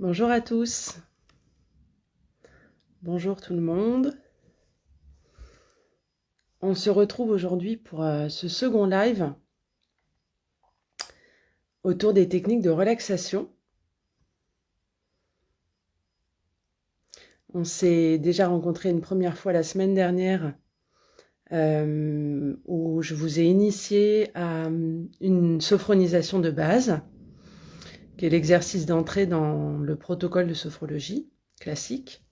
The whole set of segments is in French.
Bonjour à tous, bonjour tout le monde. On se retrouve aujourd'hui pour ce second live autour des techniques de relaxation. On s'est déjà rencontré une première fois la semaine dernière où je vous ai initié à une sophronisation de base, qui est l'exercice d'entrée dans le protocole de sophrologie classique.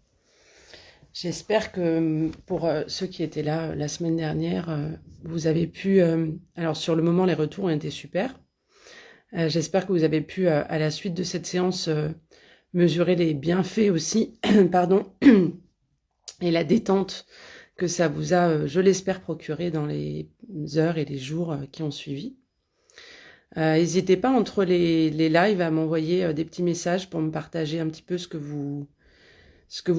J'espère que pour ceux qui étaient là la semaine dernière, vous avez pu... alors sur le moment, les retours ont été super. J'espère que vous avez pu, à la suite de cette séance, mesurer les bienfaits aussi, pardon, et la détente que ça vous a, je l'espère, procuré dans les heures et les jours qui ont suivi. N'hésitez pas entre les lives à m'envoyer des petits messages pour me partager un petit peu ce que vous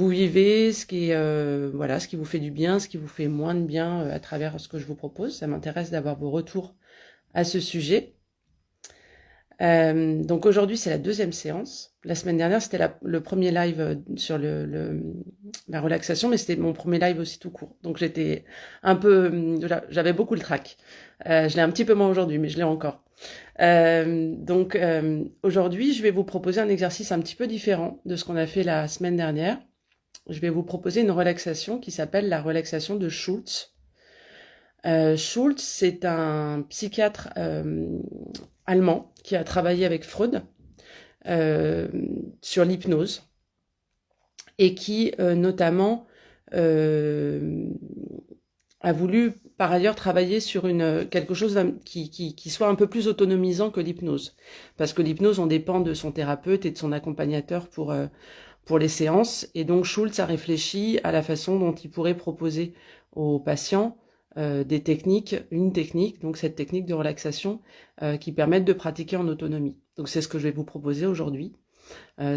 vivez, ce qui est, voilà, ce qui vous fait du bien, ce qui vous fait moins de bien à travers ce que je vous propose. Ça m'intéresse d'avoir vos retours à ce sujet. Donc aujourd'hui, c'est la deuxième séance. La semaine dernière, c'était le premier live sur la relaxation, mais c'était mon premier live aussi tout court. Donc j'étais un peu... J'avais beaucoup le trac. Je l'ai un petit peu moins aujourd'hui, mais je l'ai encore. Donc aujourd'hui, je vais vous proposer un exercice un petit peu différent de ce qu'on a fait la semaine dernière. Je vais vous proposer une relaxation qui s'appelle la relaxation de Schultz. Schultz, c'est un psychiatre allemand qui a travaillé avec Freud sur l'hypnose et qui notamment a voulu par ailleurs travailler sur quelque chose qui soit un peu plus autonomisant que l'hypnose. Parce que l'hypnose, on dépend de son thérapeute et de son accompagnateur pour les séances. Et donc Schultz a réfléchi à la façon dont il pourrait proposer aux patients des techniques, une technique, donc cette technique de relaxation qui permettent de pratiquer en autonomie. Donc c'est ce que je vais vous proposer aujourd'hui.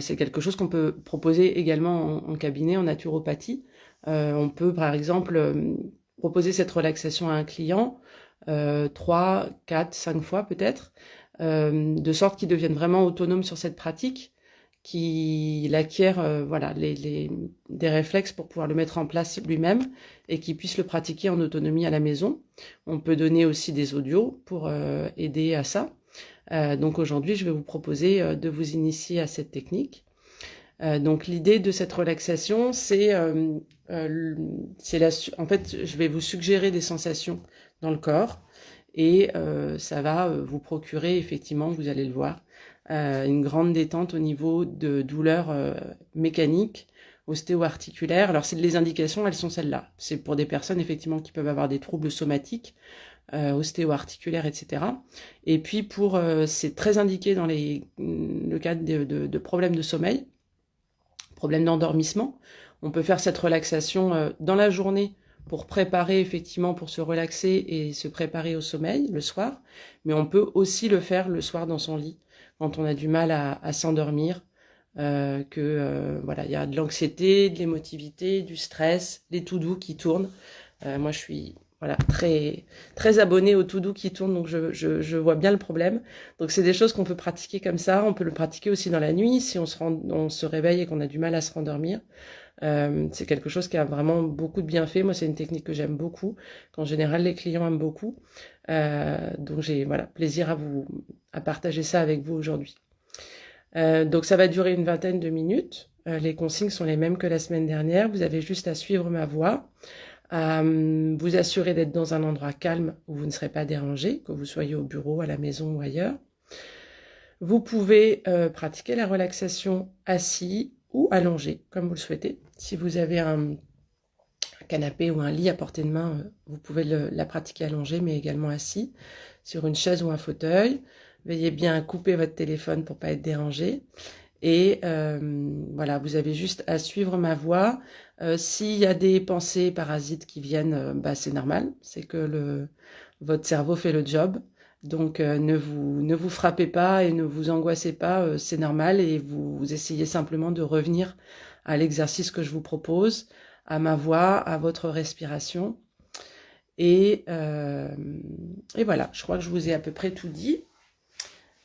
C'est quelque chose qu'on peut proposer également en cabinet, en naturopathie. On peut par exemple proposer cette relaxation à un client 3, 4, 5 fois peut-être, de sorte qu'il devienne vraiment autonome sur cette pratique, qu'il acquiert voilà, des réflexes pour pouvoir le mettre en place lui-même et qu'il puisse le pratiquer en autonomie à la maison. On peut donner aussi des audios pour aider à ça. Donc aujourd'hui, je vais vous proposer de vous initier à cette technique. Donc l'idée de cette relaxation, en fait, je vais vous suggérer des sensations dans le corps et ça va vous procurer effectivement, vous allez le voir, une grande détente au niveau de douleurs mécaniques, ostéo-articulaires. Alors les indications, elles sont celles-là. C'est pour des personnes effectivement qui peuvent avoir des troubles somatiques, ostéo-articulaires, etc. Et puis c'est très indiqué dans le cas de problèmes de sommeil, problèmes d'endormissement. On peut faire cette relaxation dans la journée pour préparer effectivement, pour se relaxer et se préparer au sommeil le soir. Mais on peut aussi le faire le soir dans son lit, quand on a du mal à s'endormir, voilà, il y a de l'anxiété, de l'émotivité, du stress, les to-do qui tournent. Moi, je suis voilà, très, très abonnée aux to-do qui tournent, donc je vois bien le problème. Donc, c'est des choses qu'on peut pratiquer comme ça. On peut le pratiquer aussi dans la nuit, si on se réveille et qu'on a du mal à se rendormir. C'est quelque chose qui a vraiment beaucoup de bienfaits. Moi, c'est une technique que j'aime beaucoup, qu'en général, les clients aiment beaucoup. Donc, j'ai voilà, plaisir à partager ça avec vous aujourd'hui. Donc, ça va durer une vingtaine de minutes. Les consignes sont les mêmes que la semaine dernière. Vous avez juste à suivre ma voix, à vous assurer d'être dans un endroit calme où vous ne serez pas dérangé, que vous soyez au bureau, à la maison ou ailleurs. Vous pouvez pratiquer la relaxation assis ou allongé, comme vous le souhaitez. Si vous avez un canapé ou un lit à portée de main, vous pouvez la pratiquer allongée, mais également assis, sur une chaise ou un fauteuil. Veuillez bien couper votre téléphone pour ne pas être dérangé. Et voilà, vous avez juste à suivre ma voix. S'il y a des pensées parasites qui viennent, c'est normal. C'est que votre cerveau fait le job. Donc ne vous frappez pas et ne vous angoissez pas, c'est normal. Et vous essayez simplement de revenir à l'exercice que je vous propose, à ma voix, à votre respiration. Et voilà, je crois que je vous ai à peu près tout dit.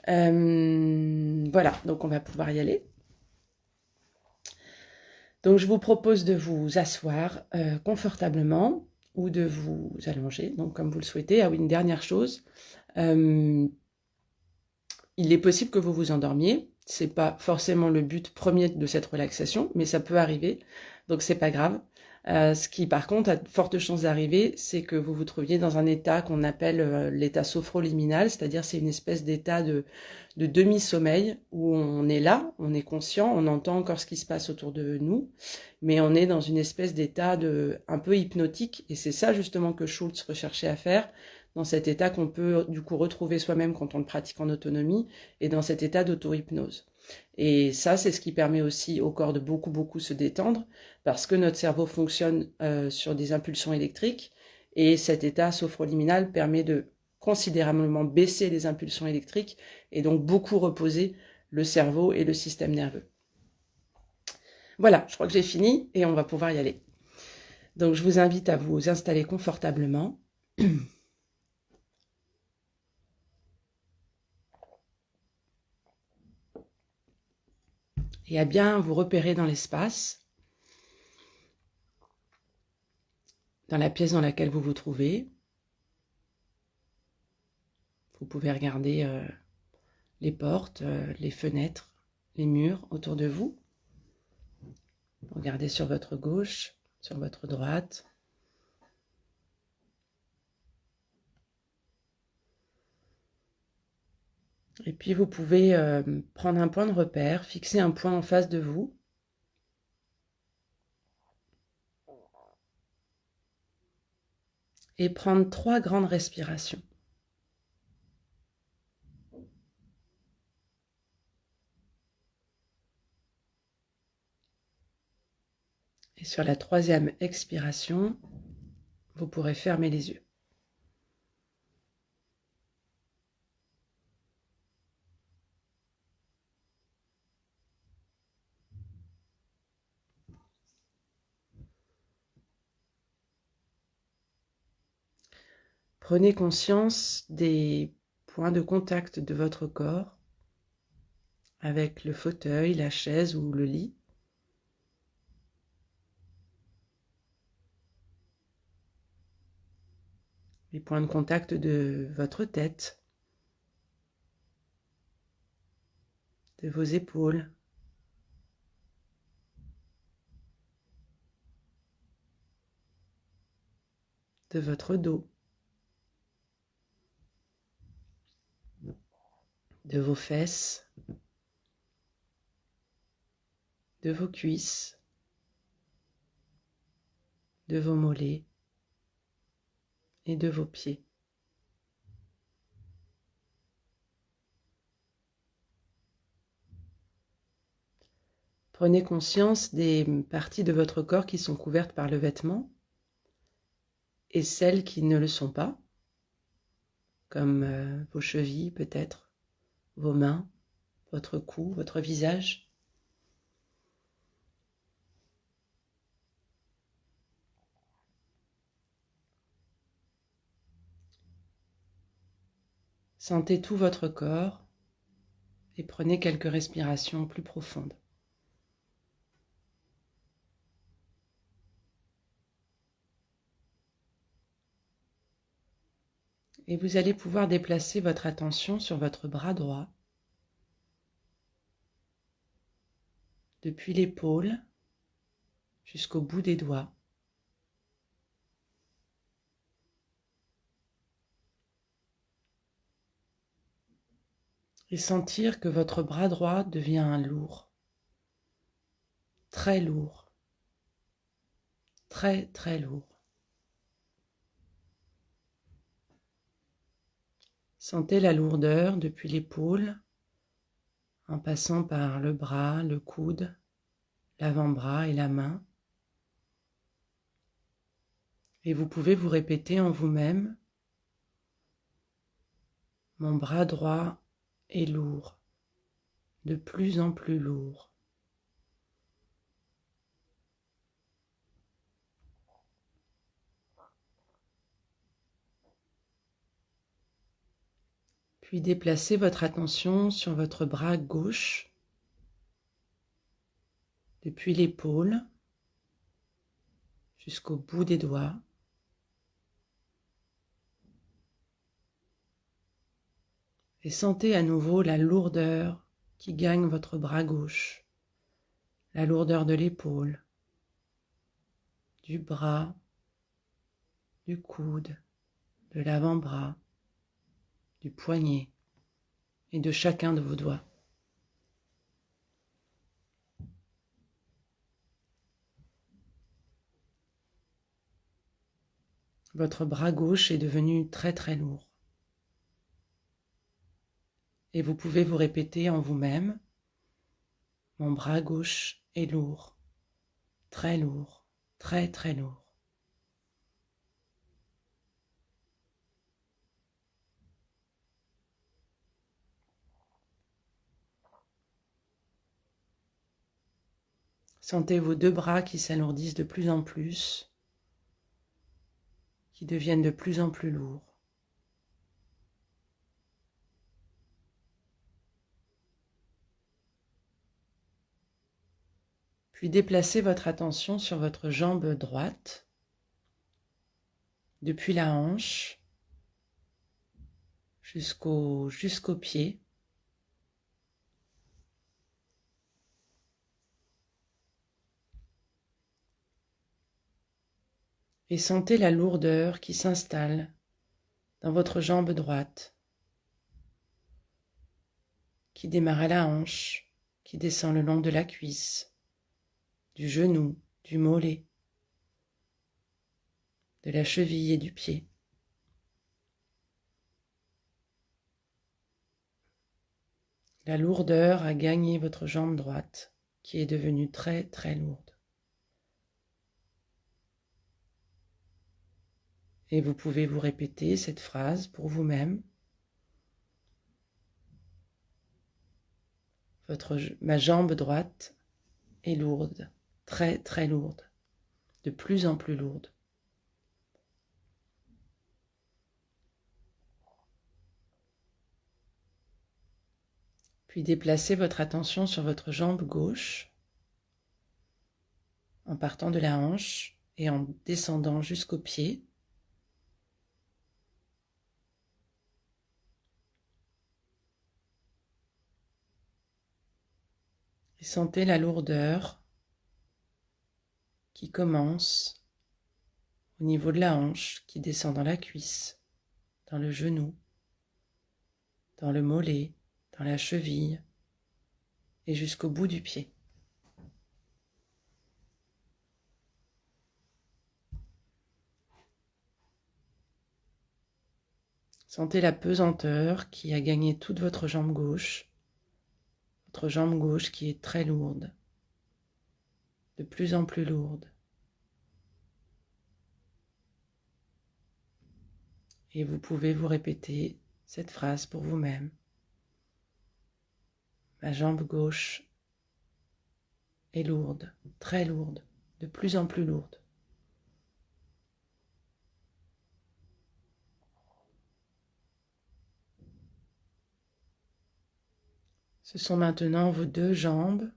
Voilà, donc on va pouvoir y aller. Donc, je vous propose de vous asseoir confortablement ou de vous allonger, donc comme vous le souhaitez. Ah oui, une dernière chose, il est possible que vous vous endormiez. C'est pas forcément le but premier de cette relaxation, mais ça peut arriver, donc c'est pas grave. Ce qui, par contre, a de fortes chances d'arriver, c'est que vous vous trouviez dans un état qu'on appelle l'état sophroliminal, c'est-à-dire c'est une espèce d'état de demi-sommeil où on est là, on est conscient, on entend encore ce qui se passe autour de nous, mais on est dans une espèce d'état un peu hypnotique, et c'est ça justement que Schultz recherchait à faire, dans cet état qu'on peut du coup retrouver soi-même quand on le pratique en autonomie, et dans cet état d'auto-hypnose. Et ça, c'est ce qui permet aussi au corps de beaucoup se détendre, parce que notre cerveau fonctionne sur des impulsions électriques, et cet état sophroliminal permet de considérablement baisser les impulsions électriques, et donc beaucoup reposer le cerveau et le système nerveux. Voilà, je crois que j'ai fini, et on va pouvoir y aller. Donc je vous invite à vous installer confortablement. Et à bien vous repérer dans l'espace, dans la pièce dans laquelle vous vous trouvez. Vous pouvez regarder les portes, les fenêtres, les murs autour de vous. Regardez sur votre gauche, sur votre droite. Et puis vous pouvez prendre un point de repère, fixer un point en face de vous. Et prendre 3 grandes respirations. Et sur la 3e expiration, vous pourrez fermer les yeux. Prenez conscience des points de contact de votre corps avec le fauteuil, la chaise ou le lit. Les points de contact de votre tête, de vos épaules, de votre dos, de vos fesses, de vos cuisses, de vos mollets et de vos pieds. Prenez conscience des parties de votre corps qui sont couvertes par le vêtement et celles qui ne le sont pas, comme vos chevilles peut-être, vos mains, votre cou, votre visage. Sentez tout votre corps et prenez quelques respirations plus profondes. Et vous allez pouvoir déplacer votre attention sur votre bras droit, depuis l'épaule jusqu'au bout des doigts. Et sentir que votre bras droit devient lourd, très lourd, très lourd. Sentez la lourdeur depuis l'épaule, en passant par le bras, le coude, l'avant-bras et la main. Et vous pouvez vous répéter en vous-même, mon bras droit est lourd, de plus en plus lourd. Puis déplacez votre attention sur votre bras gauche, depuis l'épaule jusqu'au bout des doigts. Et sentez à nouveau la lourdeur qui gagne votre bras gauche, la lourdeur de l'épaule, du bras, du coude, de l'avant-bras, du poignet et de chacun de vos doigts. Votre bras gauche est devenu très très lourd. Et vous pouvez vous répéter en vous-même, mon bras gauche est lourd, très très lourd. Sentez vos deux bras qui s'alourdissent de plus en plus, qui deviennent de plus en plus lourds. Puis déplacez votre attention sur votre jambe droite, depuis la hanche jusqu'au pied. Et sentez la lourdeur qui s'installe dans votre jambe droite, qui démarre à la hanche, qui descend le long de la cuisse, du genou, du mollet, de la cheville et du pied. La lourdeur a gagné votre jambe droite, qui est devenue très très lourde. Et vous pouvez vous répéter cette phrase pour vous-même. Ma jambe droite est lourde, très très lourde, de plus en plus lourde. Puis déplacez votre attention sur votre jambe gauche en partant de la hanche et en descendant jusqu'au pied. Et sentez la lourdeur qui commence au niveau de la hanche, qui descend dans la cuisse, dans le genou, dans le mollet, dans la cheville et jusqu'au bout du pied. Sentez la pesanteur qui a gagné toute votre jambe gauche qui est très lourde, de plus en plus lourde. Et vous pouvez vous répéter cette phrase pour vous-même. Ma jambe gauche est lourde, très lourde, de plus en plus lourde. Ce sont maintenant vos deux jambes,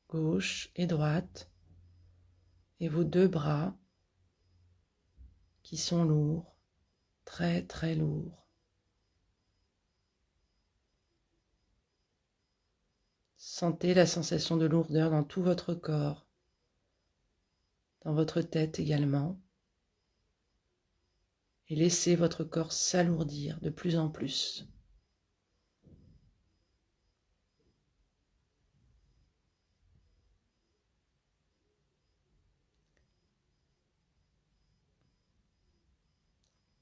gauche et droite, et vos deux bras qui sont lourds, très très lourds. Sentez la sensation de lourdeur dans tout votre corps, dans votre tête également, et laissez votre corps s'alourdir de plus en plus.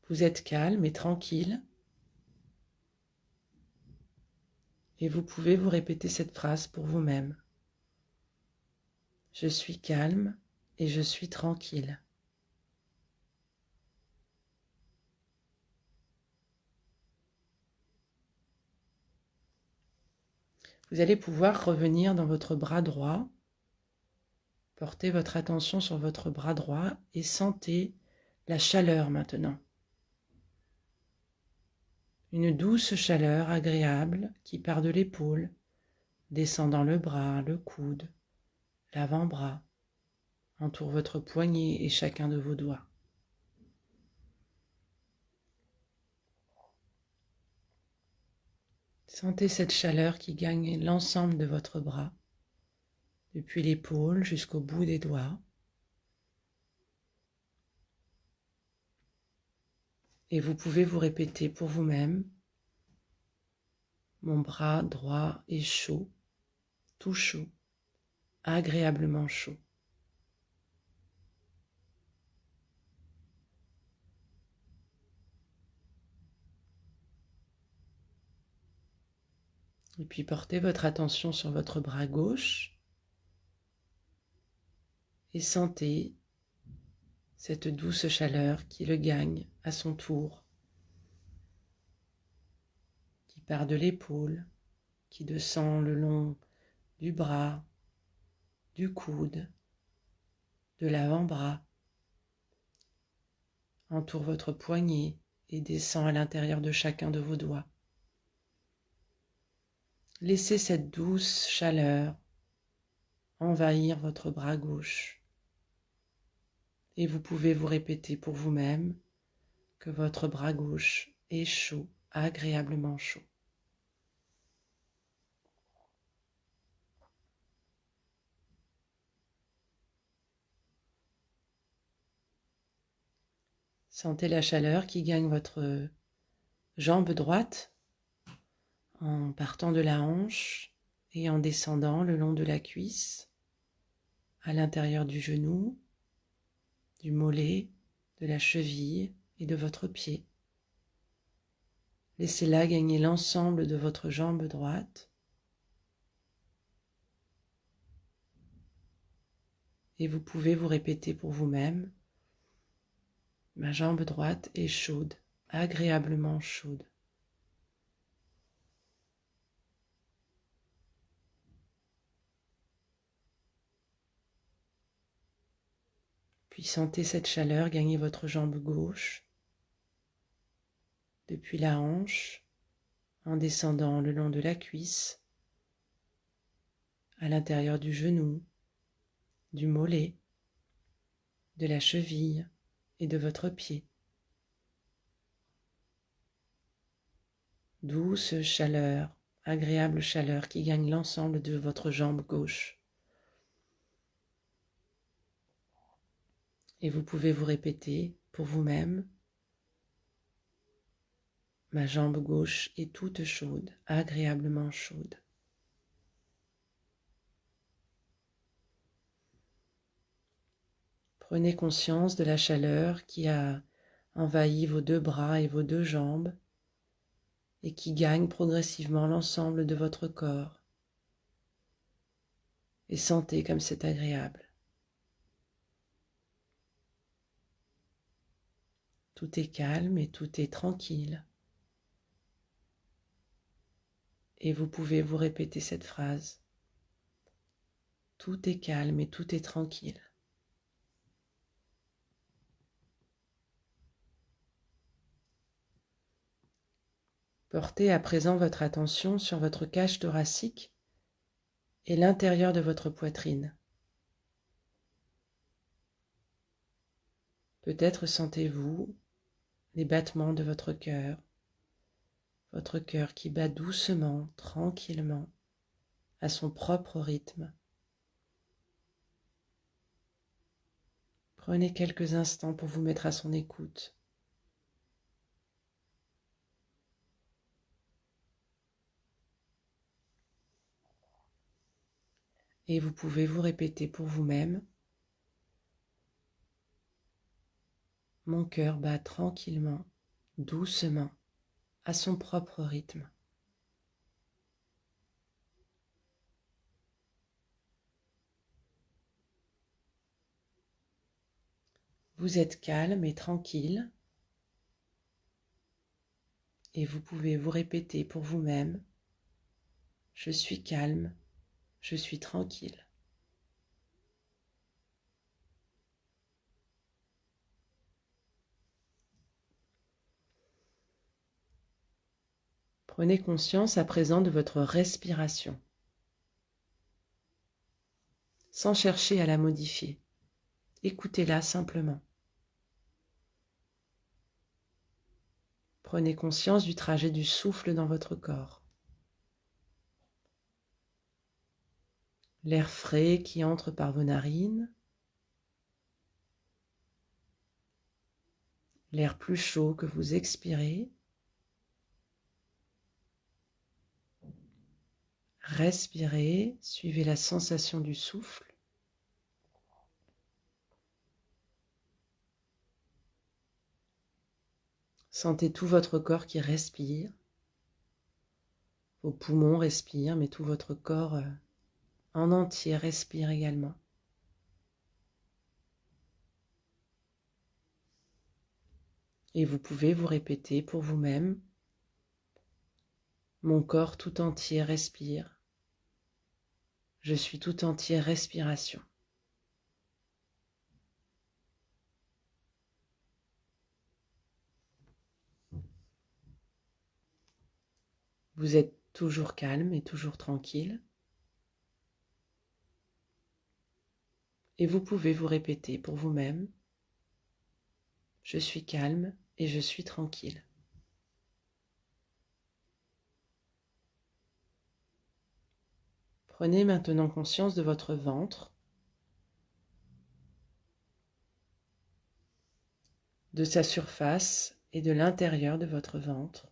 Vous êtes calme et tranquille et vous pouvez vous répéter cette phrase pour vous-même. Je suis calme et je suis tranquille. Vous allez pouvoir revenir dans votre bras droit. Portez votre attention sur votre bras droit et sentez la chaleur maintenant. Une douce chaleur agréable qui part de l'épaule, descend dans le bras, le coude, l'avant-bras, entoure votre poignet et chacun de vos doigts. Sentez cette chaleur qui gagne l'ensemble de votre bras, depuis l'épaule jusqu'au bout des doigts. Et vous pouvez vous répéter pour vous-même: mon bras droit est chaud, tout chaud, agréablement chaud. Et puis portez votre attention sur votre bras gauche et sentez cette douce chaleur qui le gagne à son tour, qui part de l'épaule, qui descend le long du bras, du coude, de l'avant-bras, entoure votre poignet et descend à l'intérieur de chacun de vos doigts. Laissez cette douce chaleur envahir votre bras gauche. Et vous pouvez vous répéter pour vous-même que votre bras gauche est chaud, agréablement chaud. Sentez la chaleur qui gagne votre jambe droite en partant de la hanche et en descendant le long de la cuisse, à l'intérieur du genou, du mollet, de la cheville et de votre pied. Laissez-la gagner l'ensemble de votre jambe droite. Et vous pouvez vous répéter pour vous-même: ma jambe droite est chaude, agréablement chaude. Puis sentez cette chaleur gagner votre jambe gauche, depuis la hanche, en descendant le long de la cuisse, à l'intérieur du genou, du mollet, de la cheville et de votre pied. Douce chaleur, agréable chaleur qui gagne l'ensemble de votre jambe gauche. Et vous pouvez vous répéter pour vous-même: ma jambe gauche est toute chaude, agréablement chaude. Prenez conscience de la chaleur qui a envahi vos deux bras et vos deux jambes et qui gagne progressivement l'ensemble de votre corps. Et sentez comme c'est agréable. Tout est calme et tout est tranquille. Et vous pouvez vous répéter cette phrase: tout est calme et tout est tranquille. Portez à présent votre attention sur votre cage thoracique et l'intérieur de votre poitrine. Peut-être sentez-vous les battements de votre cœur qui bat doucement, tranquillement, à son propre rythme. Prenez quelques instants pour vous mettre à son écoute. Et vous pouvez vous répéter pour vous-même: mon cœur bat tranquillement, doucement, à son propre rythme. Vous êtes calme et tranquille et vous pouvez vous répéter pour vous-même: je suis calme, je suis tranquille. Prenez conscience à présent de votre respiration, sans chercher à la modifier. Écoutez-la simplement. Prenez conscience du trajet du souffle dans votre corps. L'air frais qui entre par vos narines, l'air plus chaud que vous expirez. Respirez, suivez la sensation du souffle. Sentez tout votre corps qui respire. Vos poumons respirent, mais tout votre corps en entier respire également. Et vous pouvez vous répéter pour vous-même: mon corps tout entier respire. Je suis tout entier respiration. Vous êtes toujours calme et toujours tranquille. Et vous pouvez vous répéter pour vous-même: je suis calme et je suis tranquille. Prenez maintenant conscience de votre ventre, de sa surface et de l'intérieur de votre ventre.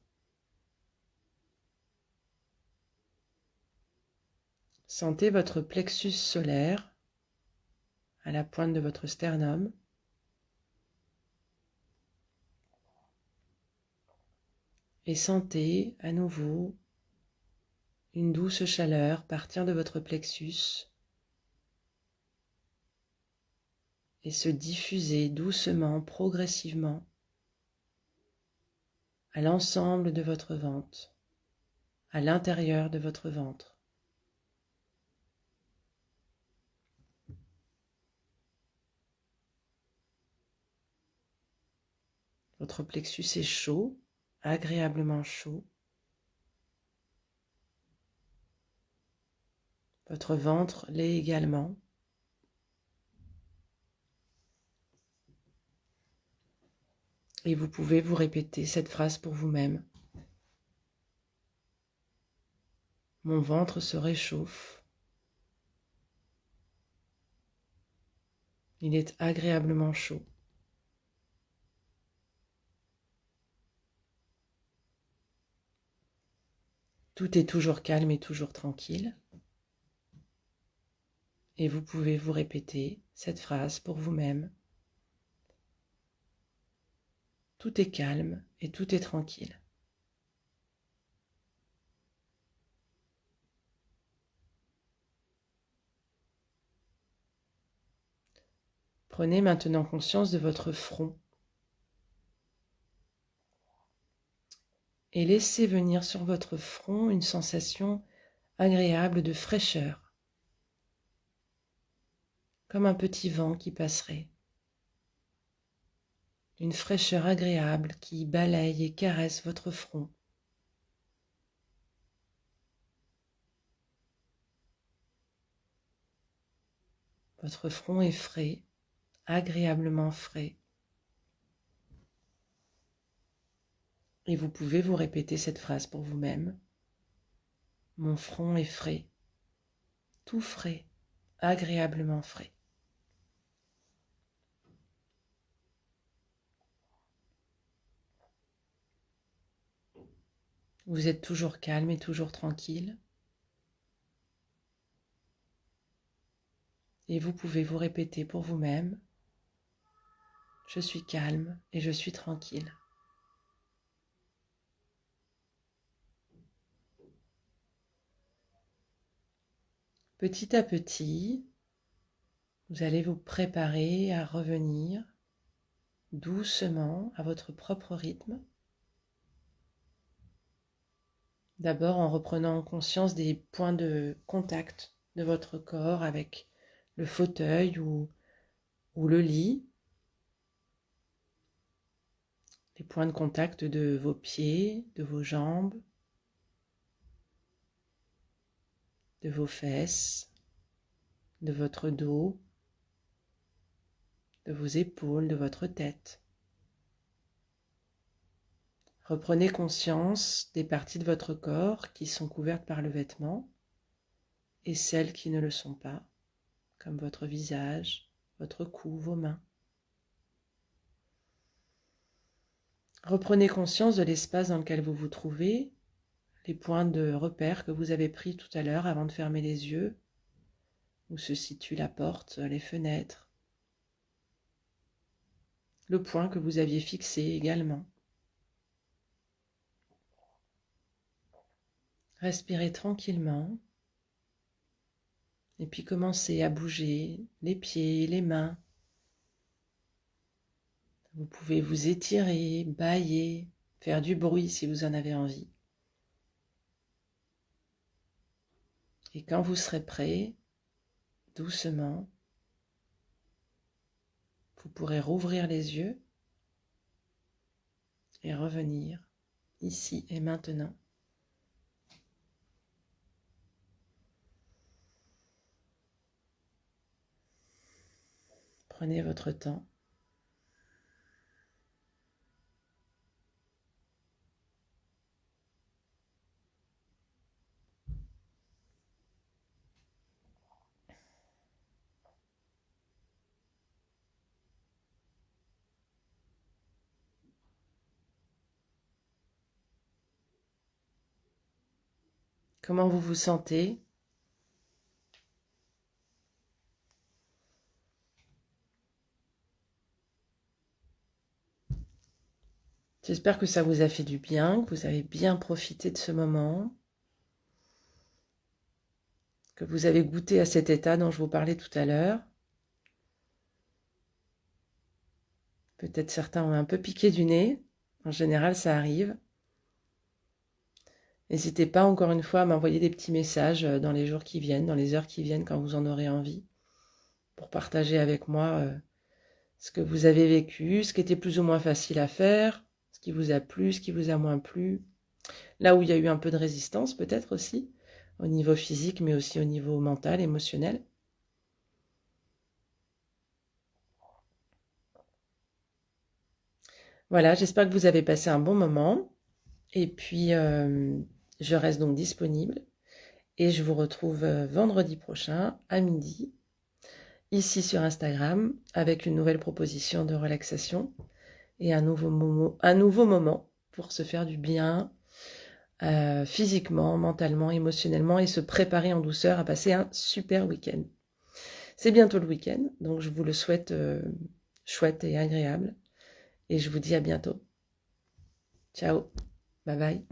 Sentez votre plexus solaire à la pointe de votre sternum. Et sentez à nouveau une douce chaleur partir de votre plexus et se diffuser doucement, progressivement à l'ensemble de votre ventre, à l'intérieur de votre ventre. Votre plexus est chaud, agréablement chaud. Votre ventre l'est également. Et vous pouvez vous répéter cette phrase pour vous-même. Mon ventre se réchauffe. Il est agréablement chaud. Tout est toujours calme et toujours tranquille. Et vous pouvez vous répéter cette phrase pour vous-même. Tout est calme et tout est tranquille. Prenez maintenant conscience de votre front et laissez venir sur votre front une sensation agréable de fraîcheur, comme un petit vent qui passerait. Une fraîcheur agréable qui balaye et caresse votre front. Votre front est frais, agréablement frais. Et vous pouvez vous répéter cette phrase pour vous-même. Mon front est frais, tout frais, agréablement frais. Vous êtes toujours calme et toujours tranquille. Et vous pouvez vous répéter pour vous-même. Je suis calme et je suis tranquille. Petit à petit, vous allez vous préparer à revenir doucement à votre propre rythme. D'abord en reprenant conscience des points de contact de votre corps avec le fauteuil ou le lit, les points de contact de vos pieds, de vos jambes, de vos fesses, de votre dos, de vos épaules, de votre tête. Reprenez conscience des parties de votre corps qui sont couvertes par le vêtement et celles qui ne le sont pas, comme votre visage, votre cou, vos mains. Reprenez conscience de l'espace dans lequel vous vous trouvez, les points de repère que vous avez pris tout à l'heure avant de fermer les yeux, où se situe la porte, les fenêtres, le point que vous aviez fixé également. Respirez tranquillement et puis commencez à bouger les pieds, les mains. Vous pouvez vous étirer, bâiller, faire du bruit si vous en avez envie. Et quand vous serez prêt, doucement, vous pourrez rouvrir les yeux et revenir ici et maintenant. Prenez votre temps. Comment vous vous sentez ? J'espère que ça vous a fait du bien, que vous avez bien profité de ce moment, que vous avez goûté à cet état dont je vous parlais tout à l'heure. Peut-être certains ont un peu piqué du nez, en général ça arrive. N'hésitez pas encore une fois à m'envoyer des petits messages dans les jours qui viennent, dans les heures qui viennent quand vous en aurez envie, pour partager avec moi ce que vous avez vécu, ce qui était plus ou moins facile à faire, ce qui vous a plu, ce qui vous a moins plu, là où il y a eu un peu de résistance peut-être aussi, au niveau physique mais aussi au niveau mental, émotionnel. Voilà, j'espère que vous avez passé un bon moment et puis je reste donc disponible et je vous retrouve vendredi prochain à midi ici sur Instagram avec une nouvelle proposition de relaxation et un nouveau moment pour se faire du bien physiquement, mentalement, émotionnellement et se préparer en douceur à passer un super week-end. C'est bientôt le week-end, donc je vous le souhaite chouette et agréable et je vous dis à bientôt. Ciao, bye bye.